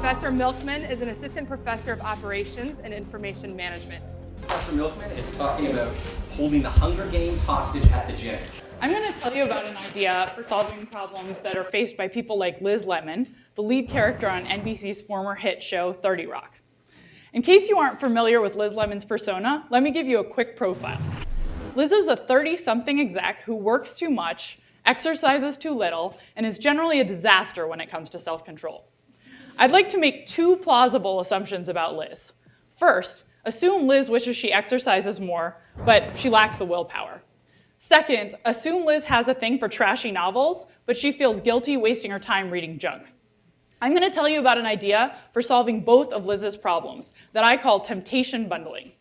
Professor Milkman is an assistant professor of operations and information management. Professor Milkman is talking about holding the Hunger Games hostage at the gym. I'm going to tell you about an idea for solving problems that are faced by people like Liz Lemon, the lead character on NBC's former hit show 30 Rock. In case you aren't familiar with Liz Lemon's persona, let me give you a quick profile. Liz is a 30-something exec who works too much, exercises too little, and is generally a disaster when it comes to self-control. I'd like to make two plausible assumptions about Liz. First, assume Liz wishes she exercises more, but she lacks the willpower. Second, assume Liz has a thing for trashy novels, but she feels guilty wasting her time reading junk. I'm going to tell you about an idea for solving both of Liz's problems that I call temptation bundling.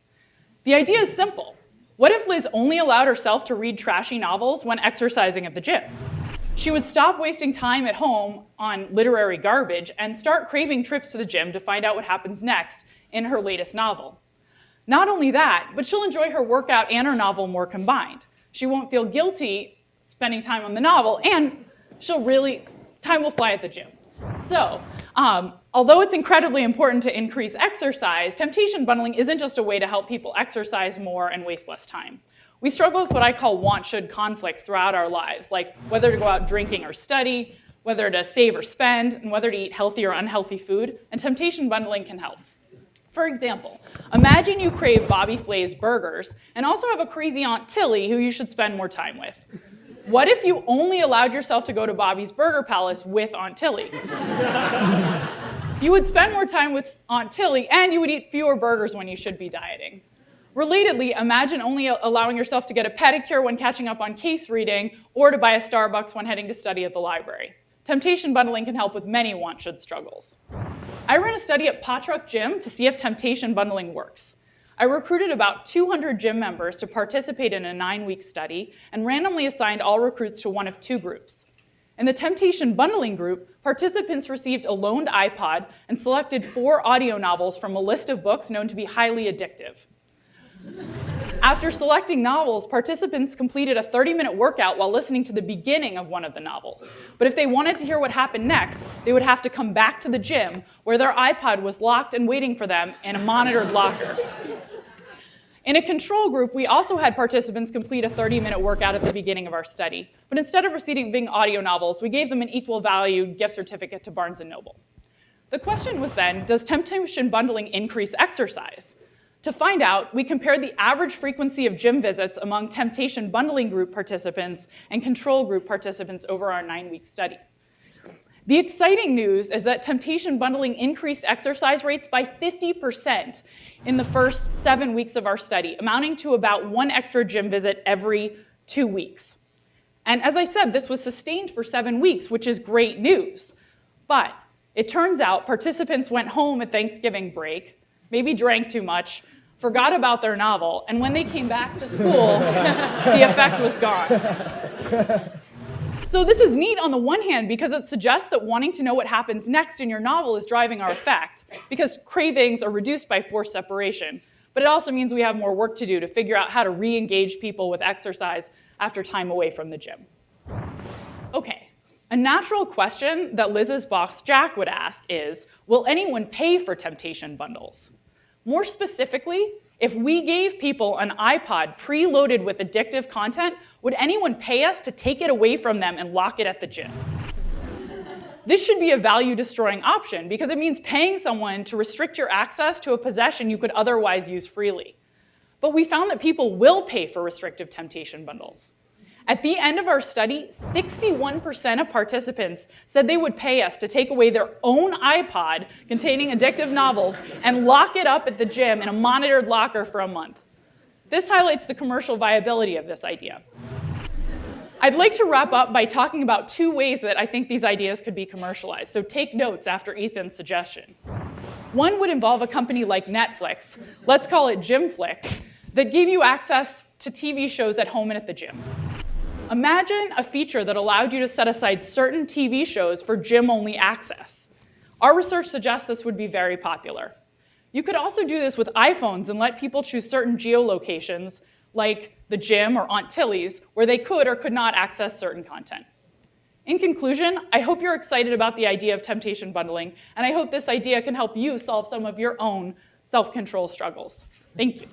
The idea is simple. What if Liz only allowed herself to read trashy novels when exercising at the gym? She would stop wasting time at home on literary garbage and start craving trips to the gym to find out what happens next in her latest novel. Not only that, but she'll enjoy her workout and her novel more combined. She won't feel guilty spending time on the novel, and time will fly at the gym. So, although it's incredibly important to increase exercise, temptation bundling isn't just a way to help people exercise more and waste less time. We struggle with what I call want-should conflicts throughout our lives, like whether to go out drinking or study, whether to save or spend, and whether to eat healthy or unhealthy food, and temptation bundling can help. For example, imagine you crave Bobby Flay's burgers and also have a crazy Aunt Tilly who you should spend more time with. What if you only allowed yourself to go to Bobby's Burger Palace with Aunt Tilly? You would spend more time with Aunt Tilly and you would eat fewer burgers when you should be dieting. Relatedly, imagine only allowing yourself to get a pedicure when catching up on case reading or to buy a Starbucks when heading to study at the library. Temptation bundling can help with many want-should struggles. I ran a study at Potruck Gym to see if temptation bundling works. I recruited about 200 gym members to participate in a 9-week study and randomly assigned all recruits to one of two groups. In the temptation bundling group, participants received a loaned iPod and selected 4 audio novels from a list of books known to be highly addictive. After selecting novels, participants completed a 30-minute workout while listening to the beginning of one of the novels. But if they wanted to hear what happened next, they would have to come back to the gym where their iPod was locked and waiting for them in a monitored locker. In a control group, we also had participants complete a 30-minute workout at the beginning of our study. But instead of receiving audio novels, we gave them an equal value gift certificate to Barnes & Noble. The question was then, does temptation bundling increase exercise? To find out, we compared the average frequency of gym visits among temptation bundling group participants and control group participants over our 9-week study. The exciting news is that temptation bundling increased exercise rates by 50% in the first 7 weeks of our study, amounting to about 1 extra gym visit every 2 weeks. And as I said, this was sustained for 7 weeks, which is great news. But it turns out participants went home at Thanksgiving break, maybe drank too much, forgot about their novel, and when they came back to school, the effect was gone. So this is neat on the one hand because it suggests that wanting to know what happens next in your novel is driving our effect, because cravings are reduced by forced separation. But it also means we have more work to do to figure out how to re-engage people with exercise after time away from the gym. Okay, a natural question that Liz's boss Jack would ask is, will anyone pay for temptation bundles? More specifically, if we gave people an iPod preloaded with addictive content, would anyone pay us to take it away from them and lock it at the gym? This should be a value-destroying option because it means paying someone to restrict your access to a possession you could otherwise use freely. But we found that people will pay for restrictive temptation bundles. At the end of our study, 61% of participants said they would pay us to take away their own iPod containing addictive novels and lock it up at the gym in a monitored locker for a month. This highlights the commercial viability of this idea. I'd like to wrap up by talking about 2 ways that I think these ideas could be commercialized, so take notes after Ethan's suggestion. One would involve a company like Netflix, let's call it Gymflix, that gave you access to TV shows at home and at the gym. Imagine a feature that allowed you to set aside certain TV shows for gym-only access. Our research suggests this would be very popular. You could also do this with iPhones and let people choose certain geolocations, like the gym or Aunt Tilly's, where they could or could not access certain content. In conclusion, I hope you're excited about the idea of temptation bundling, and I hope this idea can help you solve some of your own self-control struggles. Thank you.